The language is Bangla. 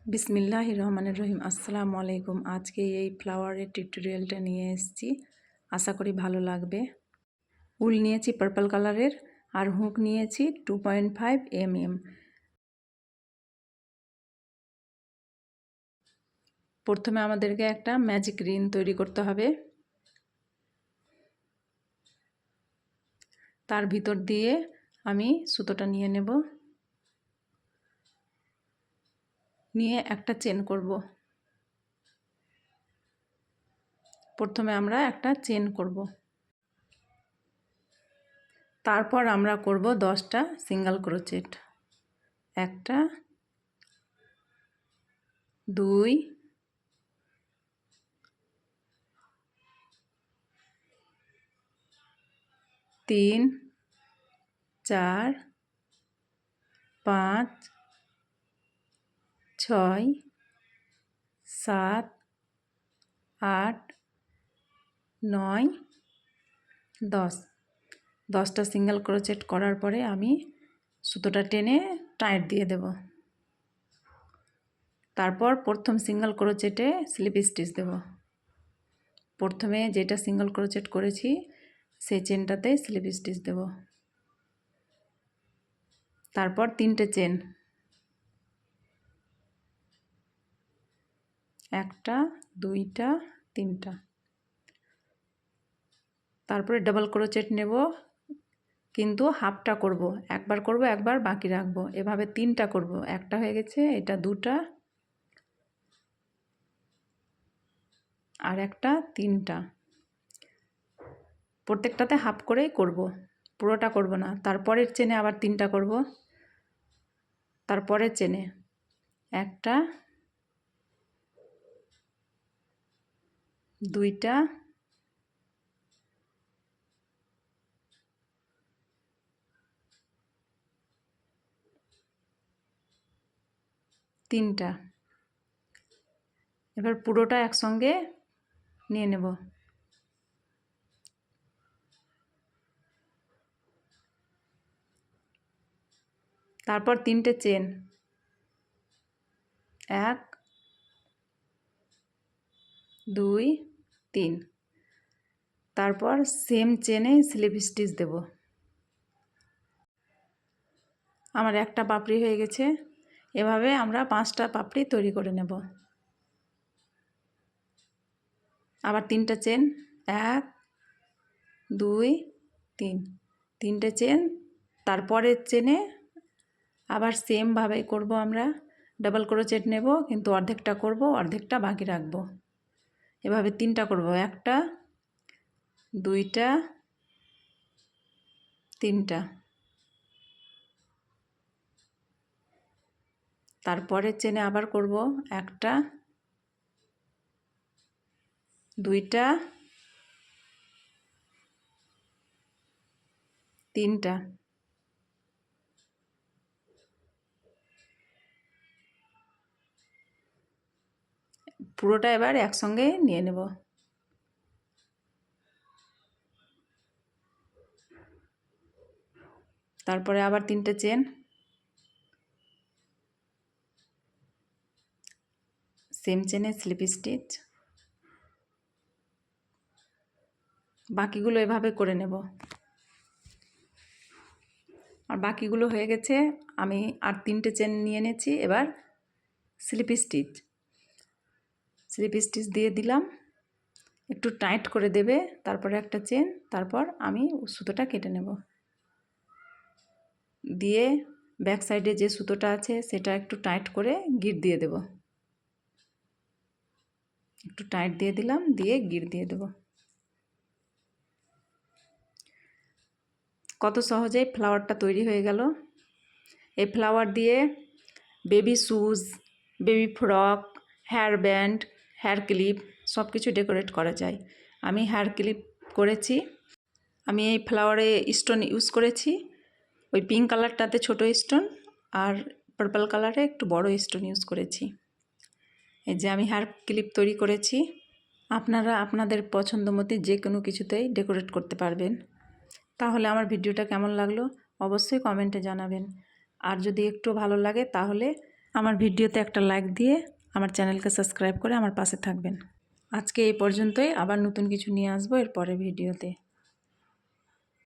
বিসমিল্লাহির রহমানির রহিম। আসসালামু আলাইকুম। আজকে এই ফ্লাওয়ারের টিউটোরিয়ালটা নিয়ে এসেছি, আশা করি ভালো লাগবে। উল নিয়েছি পার্পল কালারের আর হুক নিয়েছি 2.5 mm। প্রথমে আমাদেরকে একটা ম্যাজিক রিং তৈরি করতে হবে। তার ভিতর দিয়ে আমি সুতোটা নিয়ে নেব, নিয়ে একটা চেন করব। প্রথমে আমরা একটা চেন করব, তারপর আমরা করব 10টা সিঙ্গেল ক্রোচেট। 1 2 3 4 5 6 7 8 9 10। 10টা সিঙ্গেল ক্রোচেট করার পরে আমি সুতোটা টেনে টাইট দিয়ে দেব। তারপর প্রথম সিঙ্গেল ক্রোচেটে স্লিপ স্টিচ দেব। প্রথমে যেটা সিঙ্গেল ক্রোচেট করেছি সেই চেনটাতে স্লিপ স্টিচ দেব। তারপর 3টে চেন, 1টা 2টা 3টা। তারপরে ডাবল ক্রোচেট নেব, কিন্তু হাফটা করব, একবার করব একবার বাকি রাখবো, এভাবে 3টা করব। একটা হয়ে গেছে, এটা 2টা আর একটা 3টা। প্রত্যেকটাতে হাফ করেই করব, পুরোটা করব না। তারপরের চেনে আবার 3টা করব, তারপরের চেনে 1টা 2টা 3টা। এবার পুরোটা একসঙ্গে নিয়ে নেব। তারপর 3টে চেন, 1 2 3। তারপর সেম চেনে স্লিপ স্টিচ দেব। আমার একটা পাপড়ি হয়ে গেছে। এভাবে আমরা 5টা পাপড়ি তৈরি করে নেব। আবার 3টা চেন, 1 2 3। 3টে চেন, তারপরের চেনে আবার সেমভাবেই করব। আমরা ডাবল ক্রোচেট নেব, কিন্তু অর্ধেকটা করব, অর্ধেকটা বাকি রাখব। এভাবে 3টা করব, 1টা 2টা 3টা। তারপরের চেনে আবার করব 1টা 2টা 3টা। পুরোটা এবার একসঙ্গে নিয়ে নেব। তারপরে আবার 3টে চেন, সেম চেনে স্লিপ স্টিচ। বাকিগুলো এভাবে করে নেব। আর বাকিগুলো হয়ে গেছে। আমি আর 3টে চেন নিয়ে নিয়েছি। এবার স্লিপ স্টিচ দিয়ে দিলাম, একটু টাইট করে দেবে। তারপরে একটা চেন, তারপর আমি সুতোটা কেটে নেব। দিয়ে ব্যাক সাইডে যে সুতোটা আছে সেটা একটু টাইট করে গিট দিয়ে দেব। একটু টাইট দিয়ে দিলাম, দিয়ে গিট দিয়ে দেব। কত সহজেই ফ্লাওয়ারটা তৈরি হয়ে গেল। এই ফ্লাওয়ার দিয়ে baby shoes, baby frock, hair band, hair clip সব কিছু ডেকোরেট করা যায়। আমি হেয়ার ক্লিপ করেছি। আমি এই ফ্লাওয়ারে স্টোন ইউজ করেছি। ওই পিঙ্ক কালারটাতে ছোট স্টোন, আর পার্পল কালারে একটু বড় স্টোন ইউজ করেছি। এই যে আমি হেয়ার ক্লিপ তৈরি করেছি। আপনারা আপনাদের পছন্দ মতো যে কোনো কিছুতেই ডেকোরেট করতে পারবেন। তাহলে আমার ভিডিওটা কেমন লাগলো অবশ্যই কমেন্টে জানাবেন। আর যদি একটু ভালো লাগে তাহলে আমার ভিডিওতে একটা লাইক দিয়ে আমার চ্যানেলকে সাবস্ক্রাইব করে আমার পাশে থাকবেন। আজকে এই পর্যন্তই, আবার নতুন কিছু নিয়ে আসবো এর পরের ভিডিওতে।